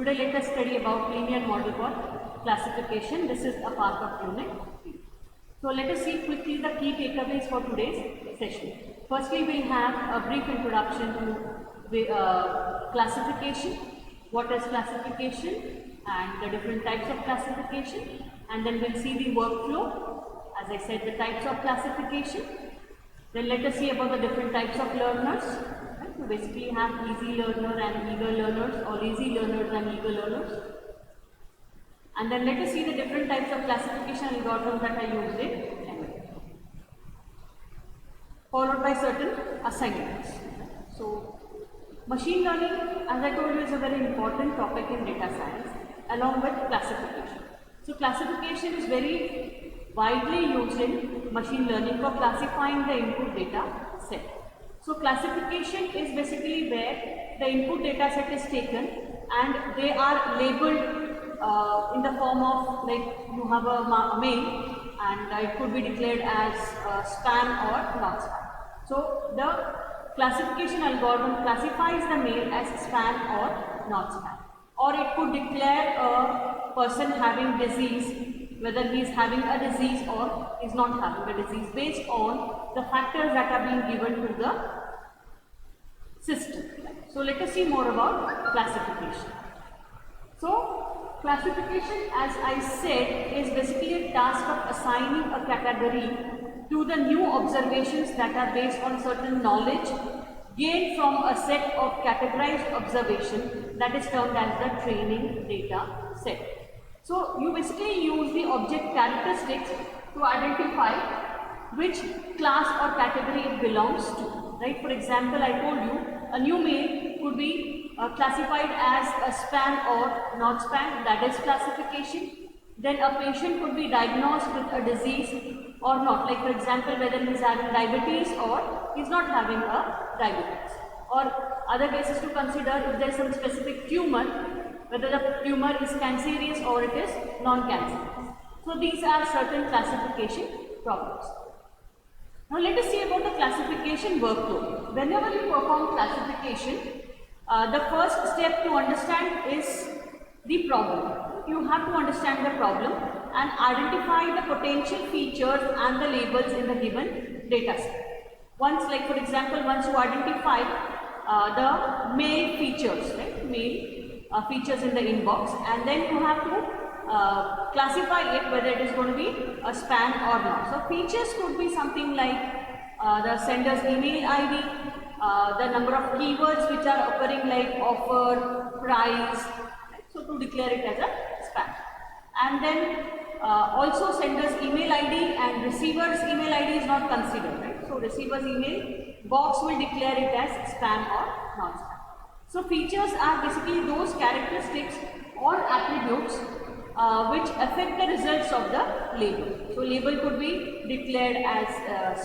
Today let us study about linear model for classification. This is a part of unit 3. So let us see quickly the key takeaways for today's session. Firstly, we will have a brief introduction to classification. What is classification and the different types of classification, and then we'll see the workflow. As I said, the types of classification. Then let us see about the different types of learners. Right? So basically have easy learner and eager learners, or easy learners and eager learners. And then let us see the different types of classification algorithms that are used in ML. Followed by certain assignments. So machine learning, as I told you, is a very important topic in data science along with classification. So classification is very widely used in machine learning for classifying the input data set. So classification is basically where the input data set is taken and they are labeled in the form of, like, you have a mail and it could be declared as spam or not spam. So the classification algorithm classifies the mail as spam or not spam. Or it could declare a person having disease, whether he is having a disease or is not having a disease, based on the factors that are being given to the system. So let us see more about classification. So classification, as I said, is basically a task of assigning a category to the new observations that are based on certain knowledge gained from a set of categorized observation that is termed as the training data set. So you basically use the object characteristics to identify which class or category it belongs to, right? For example, I told you a new mail could be classified as a spam or not spam, that is classification. Then a patient could be diagnosed with a disease or not, like for example whether he is having diabetes or he is not having a diabetes. Or other cases to consider, if there is some specific tumor, whether the tumor is cancerous or it is non-cancerous. So these are certain classification problems. Now let us see about the classification workflow. Whenever you perform classification, the first step to understand is the problem. You have to understand the problem and identify the potential features and the labels in the given data set. Once, like for example, once you identify the mail features, right? Mail features in the inbox, and then you have to classify it whether it is going to be a spam or not. So features could be something like the sender's email ID, the number of keywords which are occurring like offer, price, right? So to declare it as a spam. And then also sender's email ID and receiver's email ID is not considered, right? So receiver's email box will declare it as spam or not spam. So features are basically those characteristics or attributes which affect the results of the label. So label could be declared as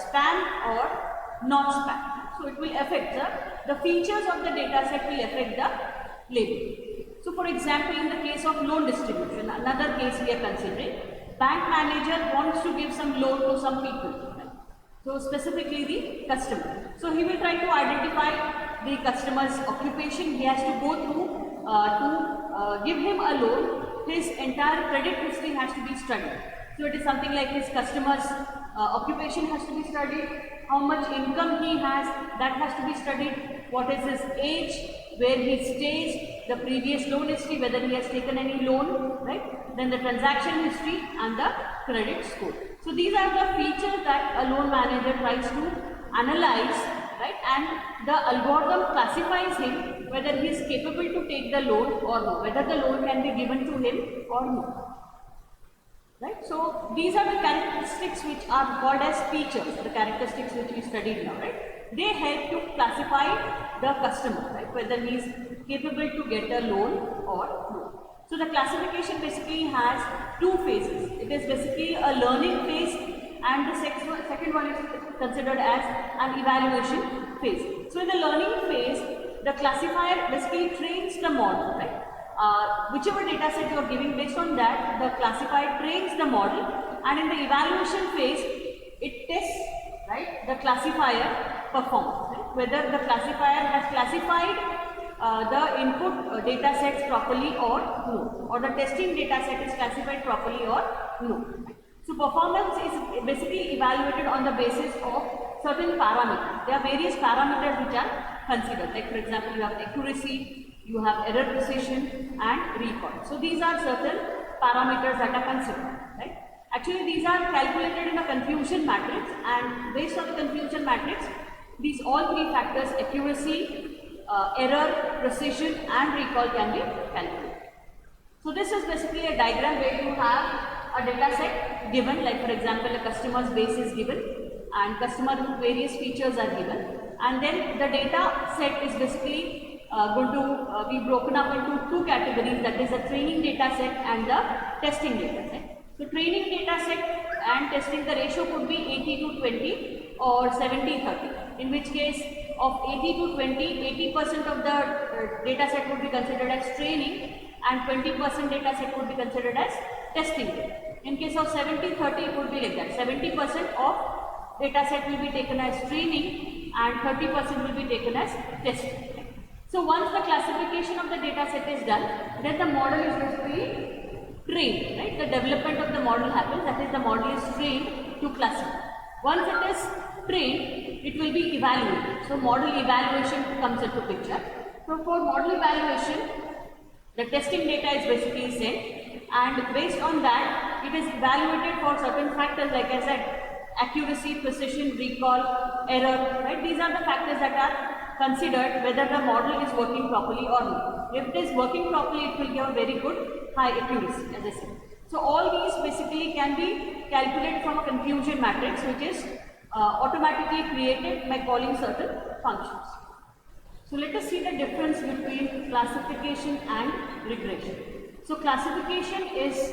spam or not spam. So it will affect the features of the data set will affect the label. So for example, in the case of loan distribution, another case we are considering, bank manager wants to give some loan to some people. So specifically the customer. So he will try to identify the customer's occupation. He has to go through to give him a loan. His entire credit history has to be studied. So it is something like his customer's occupation has to be studied, how much income he has, that has to be studied, what is his age, where he stays, the previous loan history, whether he has taken any loan, right? Then the transaction history and the credit score. So these are the features that a loan manager tries to analyze, right? And the algorithm classifies him whether he is capable to take the loan or no, whether the loan can be given to him or no. Right? So these are the characteristics which are called as features, the characteristics which we studied now, right? They help to classify the customer, right? Whether he is capable to get a loan or no. So the classification basically has two phases. It is basically a learning phase, and the second one is considered as an evaluation phase. So in the learning phase, the classifier basically trains the model, right? Whichever data set you are giving, based on that, the classifier trains the model, and in the evaluation phase, it tests, right, the classifier performance, right? Whether the classifier has classified the input data sets properly or no, or the testing data set is classified properly or no. So performance is basically evaluated on the basis of certain parameters. There are various parameters which are considered, like for example you have accuracy, you have error precision and recall. So these are certain parameters that are considered, right? Actually these are calculated in a confusion matrix, and based on the confusion matrix, these all three factors, accuracy, error, precision and recall, can be calculated. So this is basically a diagram where you have a data set given, like for example a customer's base is given and customer various features are given, and then the data set is basically going to be broken up into two categories, that is the training data set and the testing data set. So training data set and testing, the ratio could be 80 to 20 or 70-30, in which case of 80 to 20, 80% of the data set would be considered as training and 20% data set would be considered as testing data. In case of 70-30, it would be like that. 70% of data set will be taken as training and 30% will be taken as testing. So once the classification of the data set is done, then the model is going to be trained, right? The development of the model happens, that is the model is trained to classify. Once it is trained, it will be evaluated. So model evaluation comes into picture. So for model evaluation, the testing data is basically sent, and based on that, it is evaluated for certain factors, like I said, accuracy, precision, recall, error, right? These are the factors that are considered whether the model is working properly or not. If it is working properly, it will give a very good high accuracy, as I said. So all these basically can be calculated from a confusion matrix, which is automatically created by calling certain functions. So let us see the difference between classification and regression. So classification is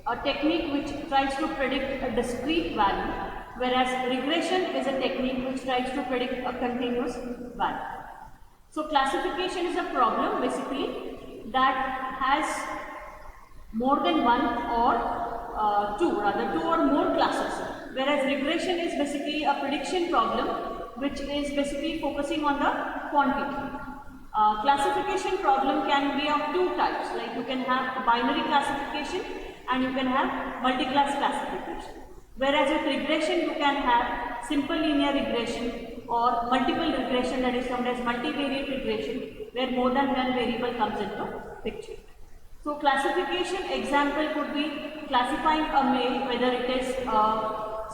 a technique which tries to predict a discrete value, whereas regression is a technique which tries to predict a continuous value. So classification is a problem basically that has more than one or two or more classes, whereas regression is basically a prediction problem which is basically focusing on the quantity. Classification problem can be of two types, like you can have a binary classification and you can have multi-class classification. Whereas with regression you can have simple linear regression or multiple regression, that is termed as multivariate regression, where more than one variable comes into picture. So classification example could be classifying a mail whether it is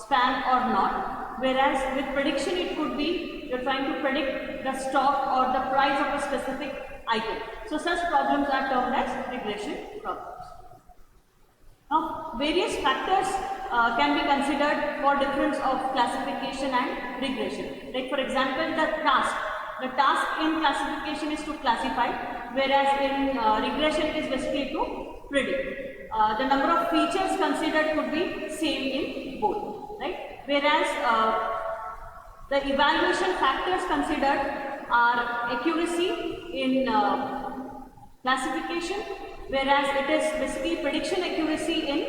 spam or not, whereas with prediction it could be you're trying to predict the stock or the price of a specific item. So such problems are termed as regression problems. Now various factors can be considered for difference of classification and regression. Like for example the task. The task in classification is to classify, whereas in regression it is basically to predict. The number of features considered could be same in both, right? Whereas the evaluation factors considered are accuracy in classification, whereas it is basically prediction accuracy in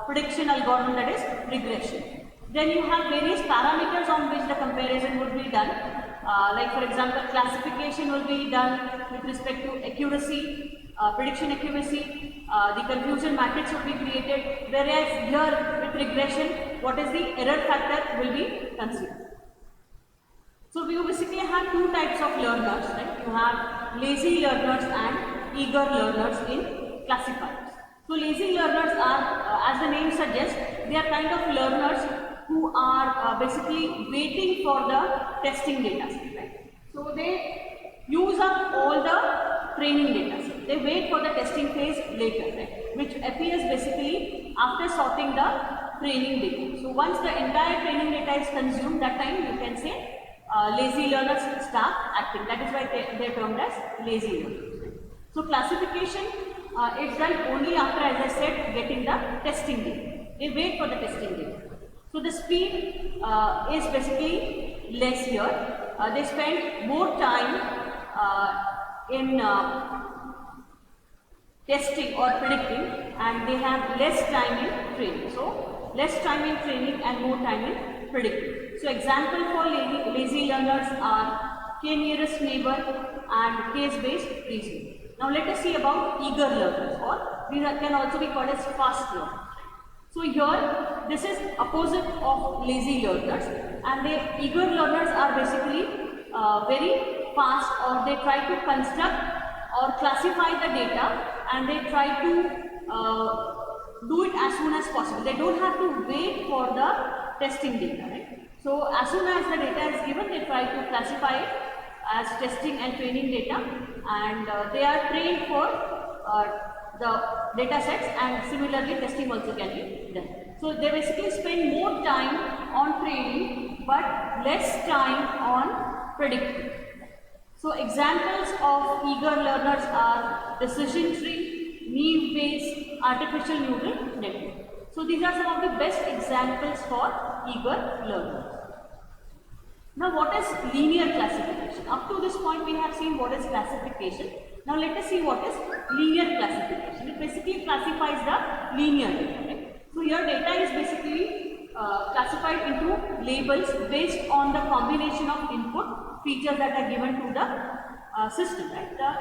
prediction algorithm, that is regression. Then you have various parameters on which the comparison would be done. Like for example, classification will be done with respect to accuracy, prediction accuracy, the confusion matrix will be created, whereas here with regression, what is the error factor will be considered. So we basically have two types of learners, right? You have lazy learners and eager learners in classifiers. So lazy learners are, as the name suggests, they are kind of learners who are basically waiting for the testing data set, right? So they use up all the training data set. They wait for the testing phase later, right? Which appears basically after sorting the training data. So once the entire training data is consumed, that time you can say lazy learners start acting. That is why they are termed as lazy learners. Right? So classification is done only after, as I said, getting the testing data. They wait for the testing data. So the speed is basically less here. They spend more time in testing or predicting, and they have less time in training. So less time in training and more time in predicting. So example for lazy learners are k-nearest neighbor, and case-based reasoning. Now let us see about eager learners, or these can also be called as fast learners. So here, this is opposite of lazy learners, and the eager learners are basically very fast, or they try to construct or classify the data, and they try to do it as soon as possible. They don't have to wait for the testing data, right? So as soon as the data is given, they try to classify it as testing and training data, and they are trained for the data sets, and similarly testing also can be done. So they basically spend more time on training but less time on predicting. So examples of eager learners are decision tree, Naive-based artificial neural network. So these are some of the best examples for eager learners. Now what is linear classification? Up to this point we have seen what is classification. Now let us see what is linear classification. It basically classifies the linear data. Right? So your data is basically classified into labels based on the combination of input features that are given to the system. Right? The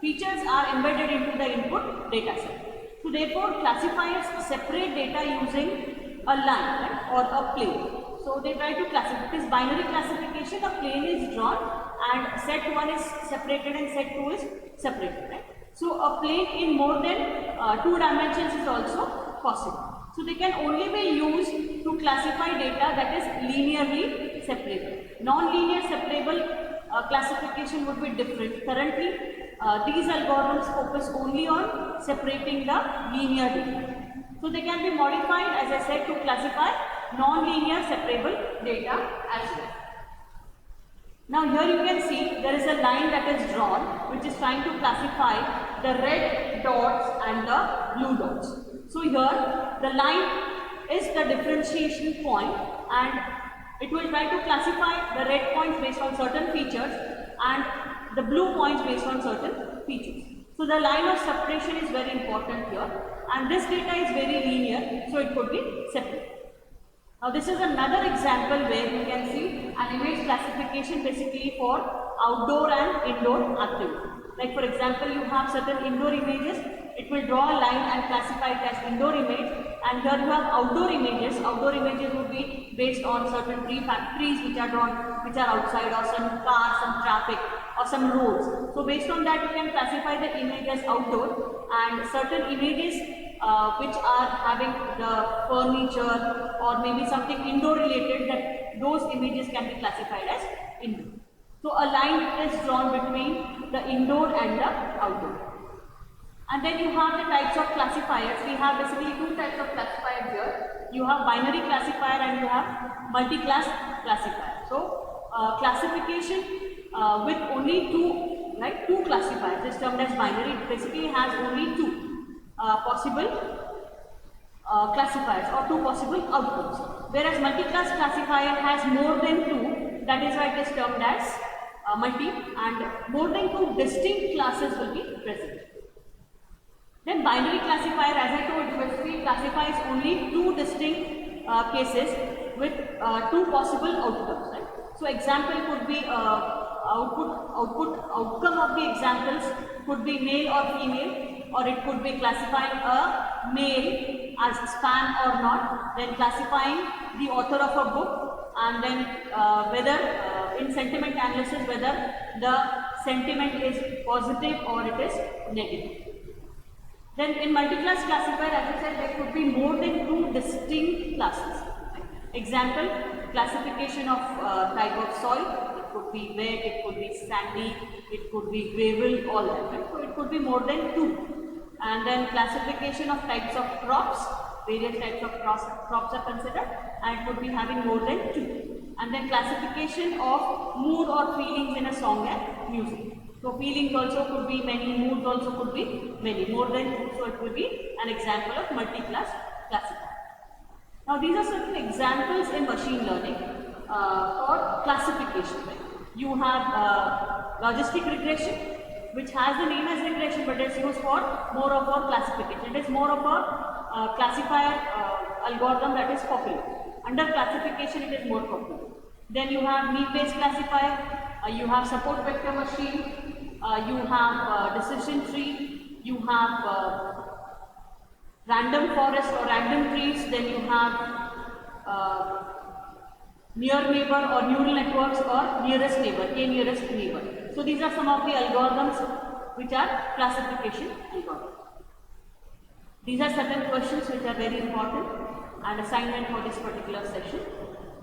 features are embedded into the input data set. So therefore classifiers separate data using a line, right, or a plane. So they try to classify. It is binary classification. A plane is drawn and set 1 is separated and set 2 is separated. Right? So a plane in more than 2 dimensions is also possible. So they can only be used to classify data that is linearly separated. Non-linear separable classification would be different. Currently, these algorithms focus only on separating the linear data. So they can be modified, as I said, to classify non-linear separable data as well. Now here you can see there is a line that is drawn which is trying to classify the red dots and the blue dots. So here the line is the differentiation point, and it will try to classify the red points based on certain features and the blue points based on certain features. So the line of separation is very important here, and this data is very linear, so it could be separate. Now this is another example where you can see an image classification basically for outdoor and indoor activity. Like for example, you have certain indoor images, it will draw a line and classify it as indoor image, and here you have outdoor images. Outdoor images would be based on certain trees which are drawn, which are outside, or some cars, some traffic, or some roads. So based on that you can classify the image as outdoor, and certain images which are having the furniture or maybe something indoor related, that those images can be classified as indoor. So a line is drawn between the indoor and the outdoor. And then you have the types of classifiers. We have basically 2 types of classifiers here. You have binary classifier and you have multi-class classifier. So classification with only 2, right, 2 classifiers is termed as binary. It basically has only 2 possible classifiers or 2 possible outcomes. Whereas multi-class classifier has more than 2, that is why it is termed as multi, and more than 2 distinct classes will be present. Then binary classifier, as I told you, basically classifies only 2 distinct cases with 2 possible outcomes. Right? So example could be outcome of the examples could be male or female, or it could be classifying a male as spam or not, then classifying the author of a book, and then whether in sentiment analysis whether the sentiment is positive or it is negative. Then in multi-class classifier, as I said, there could be more than 2 distinct classes. Example, classification of type of soil. It could be wet, it could be sandy, it could be gravel, all that. Right? So it could be more than 2. And then classification of types of crops. Various types of crops are considered, and it could be having more than 2. And then classification of mood or feelings in a song and music. So feelings also could be many, moods also could be many, more than 2. So it will be an example of multi-class classifier. Now these are certain examples in machine learning for classification. Right? You have logistic regression, which has the name as regression, but it's used for more of a classification. It is more of a classifier algorithm that is popular. Under classification, it is more popular. Then you have Naive-based classifier. you have support vector machine, you have decision tree, you have random forest or random trees, then you have near neighbor or neural networks or nearest neighbor, nearest neighbor. So these are some of the algorithms which are classification algorithms. These are certain questions which are very important and assignment for this particular session.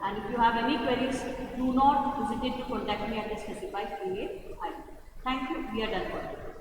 And if you have any queries, do not hesitate to contact me at the specified email ID. Thank you. We are done for today.